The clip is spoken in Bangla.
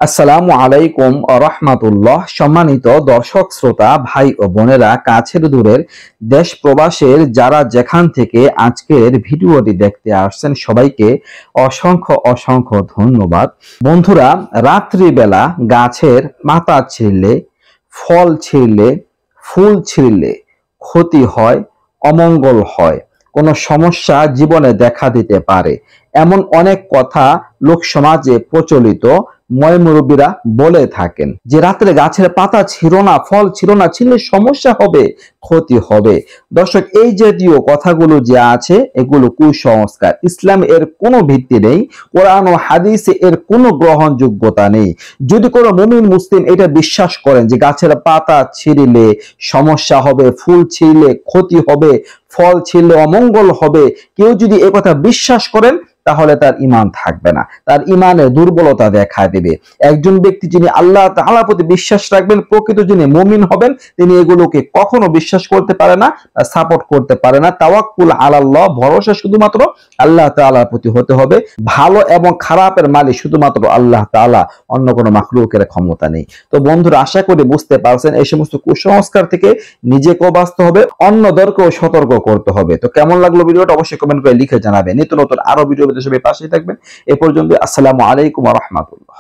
আসসালামু আলাইকুম রহমাতুল্লাহ। সম্মানিত দর্শক শ্রোতা ভাই ও বোনেরা, কাছের দূরের দেশ প্রবাসের যারা যেখান থেকে আজকের ভিডিওটি দেখতে আসছেন সবাইকে অসংখ্য অসংখ্য ধন্যবাদ। বন্ধুরা, রাত্রিবেলা গাছের পাতা ছিঁড়লে, ফল ছিঁড়লে, ফুল ছিঁড়লে ক্ষতি হয়, অমঙ্গল হয়, কোনো সমস্যা জীবনে দেখা দিতে পারে, এমন অনেক কথা লোক সমাজে প্রচলিত মুরব্বীরা বলে থাকেন যে রাত্রে গাছের পাতা ছিঁড়ো না, ফল ছিঁড়ো না, ছিঁড়লে সমস্যা হবে, ক্ষতি হবে। দর্শক, এই জাতীয় কথাগুলো যে আছে এগুলো কুসংস্কার। ইসলাম এর কোনো ভিত্তি নেই, কোরআন ও হাদিসে এর কোনো গ্রহণযোগ্যতা নেই। যদি কোনো মুমিন মুসলিম এটা বিশ্বাস করেন যে গাছের পাতা ছিঁড়লে সমস্যা হবে, ফুল ছিঁড়লে ক্ষতি হবে, ফল ছিঁড়লে অমঙ্গল হবে, কেউ যদি একথা বিশ্বাস করেন তাহলে তার ঈমান থাকবে না, তার ঈমানে দুর্বলতা দেখা দেবে। একজন ব্যক্তি যিনি আল্লাহ তাআলার প্রতি বিশ্বাস রাখবেন, প্রকৃত যিনি মুমিন হবেন, তিনি এগুলোকে কখনো বিশ্বাস করতে পারে না, সাপোর্ট করতে পারে না। তাওয়াক্কুল আলাল্লাহ, ভরসা শুধুমাত্র আল্লাহ তাআলার প্রতি হতে হবে। ভালো এবং খারাপের মালিক শুধুমাত্র আল্লাহ তাআলা, অন্য কোনো মাখলুকের ক্ষমতা নেই। তো বন্ধুরা, আশা করি বুঝতে পারছেন এই সমস্ত কুসংস্কার থেকে নিজেকেও বাঁচতে হবে, অন্যদেরকেও সতর্ক করতে হবে। তো কেমন লাগলো ভিডিওটা অবশ্যই কমেন্ট করে লিখে জানাবেন। নিত্য নতুন আরো ভিডিও পেতে সবাই পাশেই থাকবেন। এ পর্যন্ত আসসালামু আলাইকুম ওয়া রাহমাতুল্লাহ।